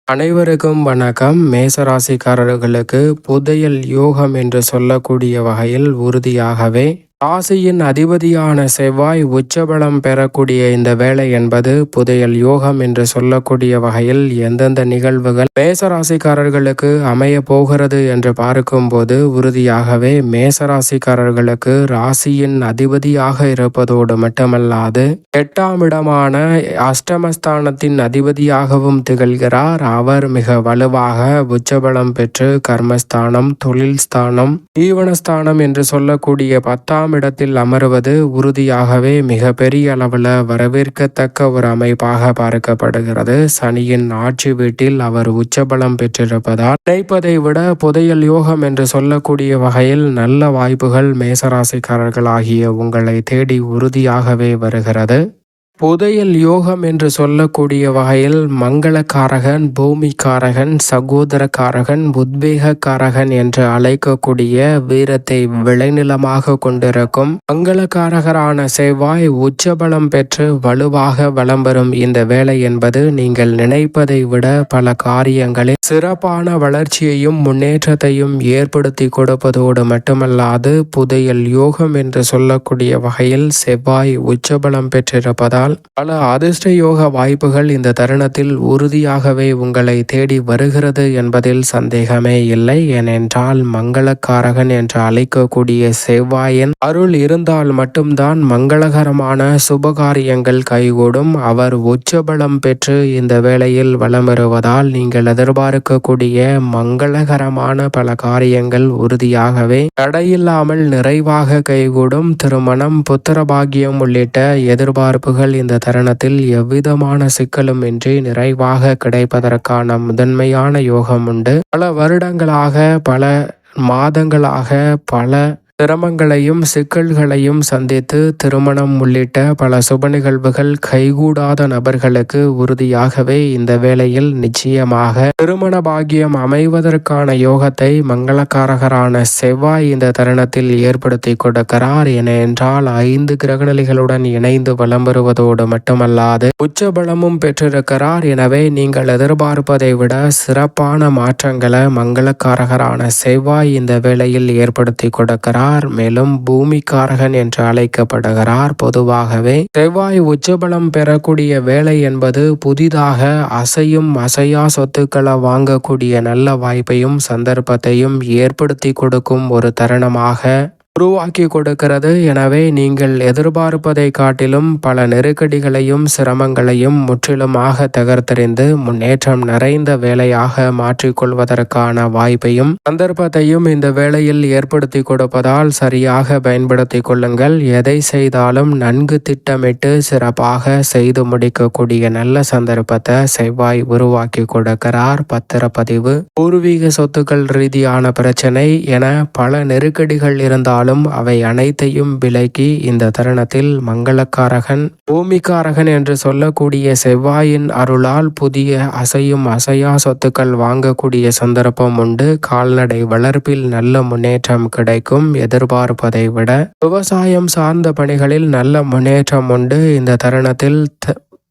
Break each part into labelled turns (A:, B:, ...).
A: அனைவருக்கும் வணக்கம். மேசராசிக்காரர்களுக்கு புதையல் யோகம் என்று சொல்லக்கூடிய வகையில் உறுதியாகவே ராசியின் அதிபதியான செவ்வாய் உச்சபலம் பெறக்கூடிய இந்த வேலை என்பது புதையல் யோகம் என்று சொல்லக்கூடிய வகையில் எந்தெந்த நிகழ்வுகள் மேசராசிக்காரர்களுக்கு அமைய போகிறது என்று பார்க்கும்போது உறுதியாகவே மேசராசிக்காரர்களுக்கு ராசியின் அதிபதியாக இருப்பதோடு மட்டுமல்லாது 8ஆம் இடமான அஷ்டமஸ்தானத்தின் அதிபதியாகவும் திகழ்கிறார். அவர் மிக வலுவாக உச்சபலம் பெற்று கர்மஸ்தானம், தொழில் ஸ்தானம், ஜீவனஸ்தானம் என்று சொல்லக்கூடிய 10ஆம் இடத்தில் அமர்வது உறுதியாகவே மிக பெரிய அளவில் வரவேற்கத்தக்க ஒரு அமைப்பாக பார்க்கப்படுகிறது. சனியின் ஆட்சி வீட்டில் அவர் உச்சபலம் பெற்றிருப்பதால் நினைப்பதை விட புதையல் யோகம் என்று சொல்லக்கூடிய வகையில் நல்ல வாய்ப்புகள் மேசராசிக்காரர்களாகிய உங்களை தேடி உறுதியாகவே வருகிறது. புதையல் யோகம் என்று சொல்லக்கூடிய வகையில் மங்களக்காரகன், பூமிக்காரகன், சகோதரக்காரகன், உத்வேகக்காரகன் என்று அழைக்கக்கூடிய வீரத்தை விளைநிலமாக கொண்டிருக்கும் மங்களக்காரகரான செவ்வாய் உச்சபலம் பெற்று வலுவாக வலம் வரும் இந்த வேலை என்பது நீங்கள் நினைப்பதை விட பல காரியங்களில் சிறப்பான வளர்ச்சியையும் முன்னேற்றத்தையும் ஏற்படுத்தி கொடுப்பதோடு மட்டுமல்லாது புதையல் யோகம் என்று சொல்லக்கூடிய வகையில் செவ்வாய் உச்சபலம் பெற்றிருப்பதால் பல அதிர்ஷ்ட யோக வாய்ப்புகள் இந்த தருணத்தில் உறுதியாகவே உங்களை தேடி வருகிறது என்பதில் சந்தேகமே இல்லை. ஏனென்றால் மங்களக்காரகன் என்று அழைக்கக்கூடிய செவ்வாயின் அருள் இருந்தால் மட்டும்தான் மங்களகரமான சுபகாரியங்கள் கைகூடும். அவர் உச்சபலம் பெற்று இந்த வேளையில் வலம் வருவதால் நீங்கள் எதிர்பார்க்கக்கூடிய மங்களகரமான பல காரியங்கள் உறுதியாகவே தடையில்லாமல் நிறைவாக கைகூடும். திருமணம், புத்திரபாகியம் உள்ளிட்ட எதிர்பார்ப்புகள் இந்த தருணத்தில் எவ்விதமான சிக்கலும் இன்றி நிறைவாக கிடைப்பதற்கான முதன்மையான யோகம் உண்டு. பல வருடங்களாக, பல மாதங்களாக, பல சிரமங்களையும் சிக்கல்களையும் சந்தித்து திருமணம் உள்ளிட்ட பல சுப நிகழ்வுகள் கைகூடாத நபர்களுக்கு உறுதியாகவே இந்த வேளையில் நிச்சயமாக திருமண பாக்கியம் அமைவதற்கான யோகத்தை மங்களக்காரகரான செவ்வாய் இந்த தருணத்தில் ஏற்படுத்தி கொடுக்கிறார். ஏனென்றால் 5 கிரகநிலைகளுடன் இணைந்து வலம் வருவதோடு மட்டுமல்லாது உச்சபலமும் பெற்றிருக்கிறார். எனவே நீங்கள் எதிர்பார்ப்பதை விட சிறப்பான மாற்றங்களை மங்களக்காரகரான செவ்வாய் இந்த வேளையில் ஏற்படுத்தி கொடுக்கிறார். மேலும் பூமிக்காரகன் என்று அழைக்கப்படுகிறார். பொதுவாகவே செவ்வாய் உச்சபலம் பெறக்கூடிய வேலை என்பது புதிதாக அசையும் அசையா சொத்துக்களை வாங்கக்கூடிய நல்ல வாய்ப்பையும் சந்தர்ப்பத்தையும் ஏற்படுத்தி கொடுக்கும் ஒரு தருணமாக உருவாக்கி கொடுக்கிறது. எனவே நீங்கள் எதிர்பார்ப்பதை காட்டிலும் பல நெருக்கடிகளையும் சிரமங்களையும் முற்றிலுமாக தகர்த்தெறிந்து முன்னேற்றம் நிறைந்த வேலையாக மாற்றிக்கொள்வதற்கான வாய்ப்பையும் சந்தர்ப்பத்தையும் இந்த வேளையில் ஏற்படுத்தி கொடுப்பதால் சரியாக பயன்படுத்தி கொள்ளுங்கள். எதை செய்தாலும் நன்கு திட்டமிட்டு சிறப்பாக செய்து முடிக்கக்கூடிய நல்ல சந்தர்ப்பத்தை செவ்வாய் உருவாக்கி கொடுக்கிறார். பத்திரப்பதிவு, பூர்வீக சொத்துக்கள் ரீதியான பிரச்சனை என பல நெருக்கடிகள் இருந்தாலும் அவை அனைத்தையும் விலக்கி இந்த தருணத்தில் மங்களக்காரகன், பூமிக்காரகன் என்று சொல்லக்கூடிய செவ்வாயின் அருளால் புதிய அசையும் அசையா சொத்துக்கள் வாங்கக்கூடிய சந்தர்ப்பம் உண்டு. கால்நடை வளர்ப்பில் நல்ல முன்னேற்றம் கிடைக்கும். எதிர்பார்ப்பதை விட விவசாயம் சார்ந்த பணிகளில் நல்ல முன்னேற்றம் உண்டு. இந்த தருணத்தில்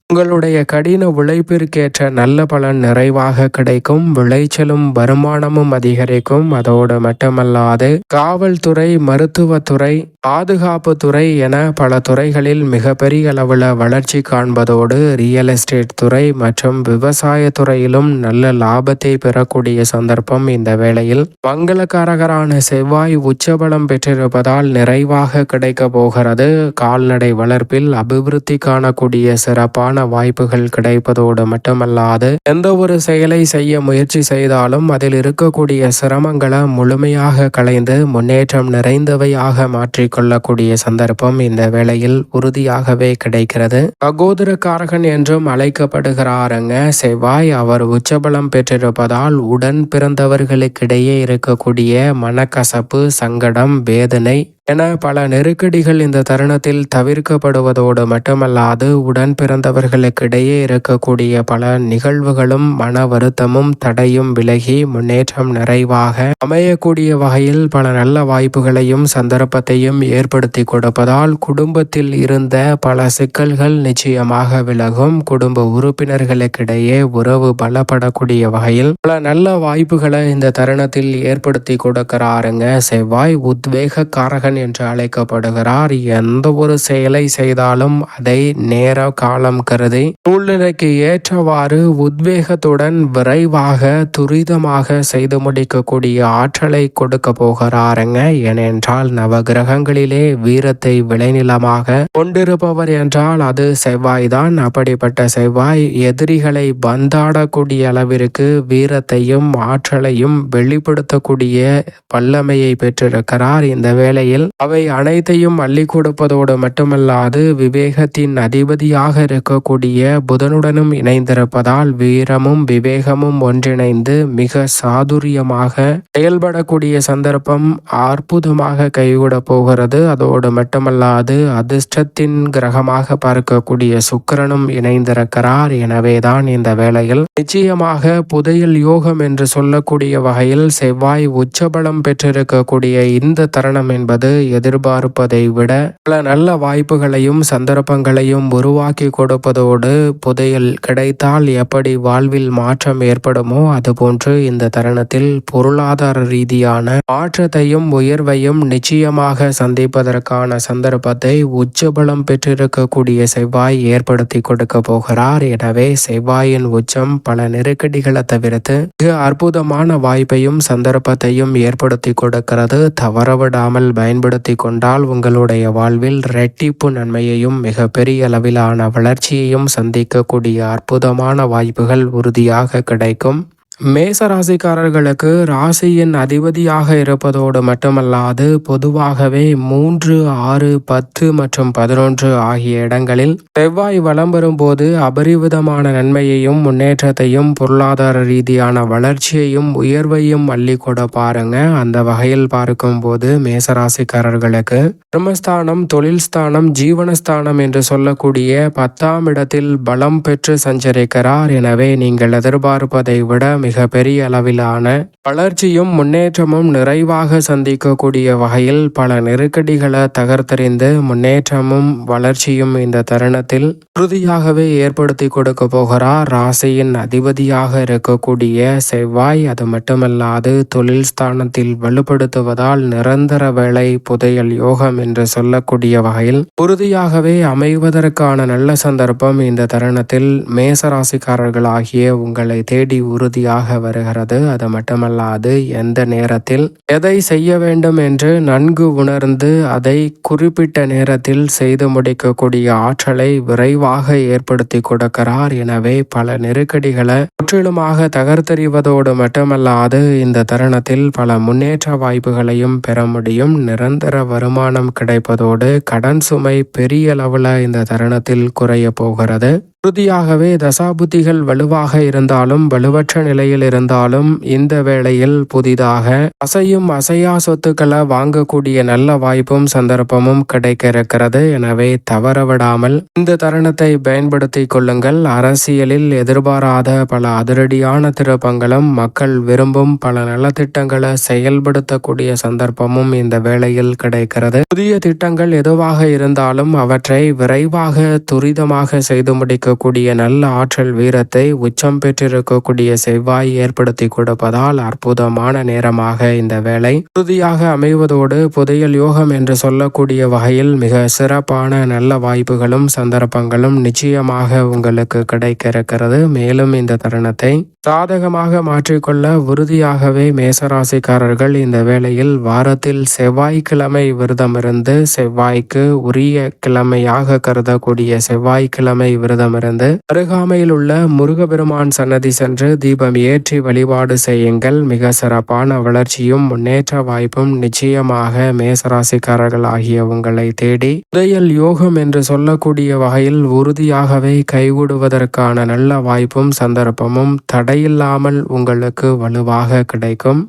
A: உங்களுடைய கடின உழைப்பிற்கேற்ற நல்ல பலன் நிறைவாக கிடைக்கும். விளைச்சலும் வருமானமும் அதிகரிக்கும். அதோடு மட்டுமல்லாது காவல்துறை, மருத்துவத்துறை, பாதுகாப்பு துறை என பல துறைகளில் மிகப்பெரிய அளவில் வளர்ச்சி காண்பதோடு ரியல் எஸ்டேட் துறை மற்றும் விவசாய துறையிலும் நல்ல லாபத்தை பெறக்கூடிய சந்தர்ப்பம் இந்த வேளையில் மங்களக்காரகரான செவ்வாய் உச்சபலம் பெற்றிருப்பதால் நிறைவாக கிடைக்க போகிறது. கால்நடை வளர்ப்பில் அபிவிருத்தி காணக்கூடிய சிறப்பான வாய்ப்புகள் கிடைப்பதோடு மட்டுமல்லாது எந்த ஒரு செயலை செய்ய முயற்சி செய்தாலும் அதில் இருக்கக்கூடிய சிரமங்களை முழுமையாக களைந்து முன்னேற்றம் நிறைந்தவையாக மாற்றிக்கொள்ளக்கூடிய சந்தர்ப்பம் இந்த வேளையில் உறுதியாகவே கிடைக்கிறது. சகோதரக்காரகன் என்றும் அழைக்கப்படுகிறாருங்க செவ்வாய். அவர் உச்சபலம் பெற்றிருப்பதால் உடன் பிறந்தவர்களுக்கிடையே இருக்கக்கூடிய மனக்கசப்பு, சங்கடம், வேதனை என பல நெருக்கடிகள் இந்த தருணத்தில் தவிர்க்கப்படுவதோடு மட்டுமல்லாது உடன் பிறந்தவர்களுக்கிடையே இருக்கக்கூடிய பல நிகழ்வுகளும் மன வருத்தமும் தடையும் விலகி முன்னேற்றம் நிறைவாக அமையக்கூடிய வகையில் பல நல்ல வாய்ப்புகளையும் சந்தர்ப்பத்தையும் ஏற்படுத்தி கொடுப்பதால் குடும்பத்தில் இருந்த பல சிக்கல்கள் நிச்சயமாக விலகும். குடும்ப உறுப்பினர்களுக்கிடையே உறவு பலப்படக்கூடிய வகையில் பல நல்ல வாய்ப்புகளை இந்த தருணத்தில் ஏற்படுத்தி கொடுக்கிறாருங்க செவ்வாய். உத்வேகக்காரகன் என்று அழைக்கப்படுகிறார். எந்த ஒரு செயலை செய்தாலும் அதை நேர காலம் கருதி சூழ்நிலைக்கு ஏற்றவாறு உத்வேகத்துடன் விரைவாக துரிதமாக செய்து முடிக்கக்கூடிய ஆற்றலை கொடுக்க போகிறாருங்க. ஏனென்றால் நவகிரகங்களிலே வீரத்தை விளைநிலமாக கொண்டிருப்பவர் என்றால் அது செவ்வாய் தான். அப்படிப்பட்ட செவ்வாய் எதிரிகளை பந்தாடக்கூடிய அளவிற்கு வீரத்தையும் ஆற்றலையும் வெளிப்படுத்தக்கூடிய வல்லமையை பெற்றிருக்கிறார். இந்த வேளையில் அவை அனைத்தையும் அள்ளி கொடுப்பதோடு மட்டுமல்லாது விவேகத்தின் அதிபதியாக இருக்கக்கூடிய புதனுடனும் இணைந்திருப்பதால் வீரமும் விவேகமும் ஒன்றிணைந்து மிக சாதுரியமாக செயல்படக்கூடிய சந்தர்ப்பம் அற்புதமாக கைகூட போகிறது. அதோடு மட்டுமல்லாது அதிர்ஷ்டத்தின் கிரகமாக பார்க்கக்கூடிய சுக்கிரனும் இணைந்திருக்கிறார். எனவேதான் இந்த வேளையில் நிச்சயமாக புதையல் யோகம் என்று சொல்லக்கூடிய வகையில் செவ்வாய் உச்சபலம் பெற்றிருக்கக்கூடிய இந்த தருணம் என்பது எதிர்பார்ப்பதை விட பல நல்ல வாய்ப்புகளையும் சந்தர்ப்பங்களையும் உருவாக்கி கொடுப்பதோடு புதையல் கிடைத்தால் எப்படி வாழ்வில் மாற்றம் ஏற்படுமோ அதுபோன்று இந்த தருணத்தில் பொருளாதார ரீதியான மாற்றத்தையும் உயர்வையும் நிச்சயமாக சந்திப்பதற்கான சந்தர்ப்பத்தை உச்சபலம் பெற்றிருக்கக்கூடிய செவ்வாய் ஏற்படுத்தி கொடுக்க போகிறார். எனவே செவ்வாயின் உச்சம் பல நெருக்கடிகளை தவிர்த்து மிக அற்புதமான வாய்ப்பையும் சந்தர்ப்பத்தையும் ஏற்படுத்தி கொடுக்கிறது. தவறவிடாமல் பயன்படுத்தி கொண்டால் உங்களுடைய வாழ்வில் இரட்டிப்பு நன்மையையும் மிக பெரிய அளவிலான வளர்ச்சியையும் சந்திக்கக்கூடிய அற்புதமான வாய்ப்புகள் உறுதியாக கிடைக்கும். மேசராசிக்காரர்களுக்கு ராசியின் அதிபதியாக இருப்பதோடு மட்டுமல்லாது பொதுவாகவே 3, 6, 10 மற்றும் 11 ஆகிய இடங்களில் செவ்வாய் வலம் வரும்போது அபரிவிதமான நன்மையையும் முன்னேற்றத்தையும் பொருளாதார ரீதியான வளர்ச்சியையும் உயர்வையும் அள்ளி கொடுப்பாருங்க. அந்த வகையில் பார்க்கும்போது மேசராசிக்காரர்களுக்கு பிரம்மஸ்தானம், தொழில் ஸ்தானம், ஜீவனஸ்தானம் என்று சொல்லக்கூடிய 10ஆம் இடத்தில் பலம் பெற்று சஞ்சரிக்கிறார். எனவே நீங்கள் எதிர்பார்ப்பதை விட மிக பெரிய அளவிலான வளர்ச்சியும் முன்னேற்றமும் நிறைவாக சந்திக்கக்கூடிய வகையில் பல நெருக்கடிகளை தகர்த்தெறிந்து முன்னேற்றமும் வளர்ச்சியும் இந்த தருணத்தில் உறுதியாகவே ஏற்படுத்தி கொடுக்க போகிறார். ராசியின் அதிபதியாக இருக்கக்கூடிய செவ்வாய். அது மட்டுமல்லாது தொழில் ஸ்தானத்தில் வலுப்படுத்துவதால் நிரந்தர வேலை புதையல் யோகம் என்று சொல்லக்கூடிய வகையில் உறுதியாகவே அமைவதற்கான நல்ல சந்தர்ப்பம் இந்த தருணத்தில் மேசராசிக்காரர்களாகிய உங்களை தேடி உறுதியாக வருகிறது. அது மட்டுமல்லாது எந்த நேரத்தில் எதை செய்ய வேண்டும் என்று நன்கு உணர்ந்து அதை குறிப்பிட்ட நேரத்தில் செய்து முடிக்கக்கூடிய ஆற்றலை விரைவாக ஏற்படுத்தி கொடுக்கிறார். எனவே பல நெருக்கடிகளை முற்றிலுமாக தகர்த்தெறிவதோடு மட்டுமல்லாது இந்த தருணத்தில் பல முன்னேற்ற வாய்ப்புகளையும் பெற முடியும். நிரந்தர வருமானம் கிடைப்பதோடு கடன் சுமை பெரிய அளவில் இந்த தருணத்தில் குறைய போகிறது. உறுதியாகவே தசாபுத்திகள் வலுவாக இருந்தாலும் வலுவற்ற நிலையில் இருந்தாலும் இந்த வேளையில் புதிதாக அசையும் அசையா சொத்துக்களை வாங்கக்கூடிய நல்ல வாய்ப்பும் சந்தர்ப்பமும் கிடைக்க இருக்கிறது. எனவே தவறவிடாமல் இந்த தருணத்தை பயன்படுத்தி கொள்ளுங்கள். அரசியலில் எதிர்பாராத பல அதிரடியான திருப்பங்களும் மக்கள் விரும்பும் பல நலத்திட்டங்களை செயல்படுத்தக்கூடிய சந்தர்ப்பமும் இந்த வேளையில் கிடைக்கிறது. புதிய திட்டங்கள் எதுவாக இருந்தாலும் அவற்றை விரைவாக துரிதமாக செய்து முடிக்க கூடிய நல்ல ஆற்றல் வீரத்தை உச்சம் பெற்றிருக்கக்கூடிய செவ்வாய் ஏற்படுத்தி கொடுப்பதால் அற்புதமான நேரமாக இந்த வேலை உறுதியாக அமைவதோடு புதையல் யோகம் என்று சொல்லக்கூடிய வகையில் மிக சிறப்பான நல்ல வாய்ப்புகளும் சந்தர்ப்பங்களும் நிச்சயமாக உங்களுக்கு கிடைக்க இருக்கிறது. மேலும் இந்த தருணத்தை சாதகமாக மாற்றிக்கொள்ள உறுதியாகவே மேசராசிக்காரர்கள் இந்த வேளையில் வாரத்தில் செவ்வாய்க்கிழமை விரதமிருந்து செவ்வாய்க்கு உரிய கிழமையாக கருதக்கூடிய செவ்வாய்க்கிழமை விரதமிருந்து அருகாமையில் உள்ள முருகபெருமான் சன்னதி சென்று தீபம் ஏற்றி வழிபாடு செய்யுங்கள். மிக சிறப்பான வளர்ச்சியும் முன்னேற்ற வாய்ப்பும் நிச்சயமாக மேசராசிக்காரர்கள் ஆகிய உங்களை தேடி புதையல் யோகம் என்று சொல்லக்கூடிய வகையில் உறுதியாகவே கைகூடுவதற்கான நல்ல வாய்ப்பும் சந்தர்ப்பமும் தடையில்லாமல் உங்களுக்கு வலுவாக கிடைக்கும்.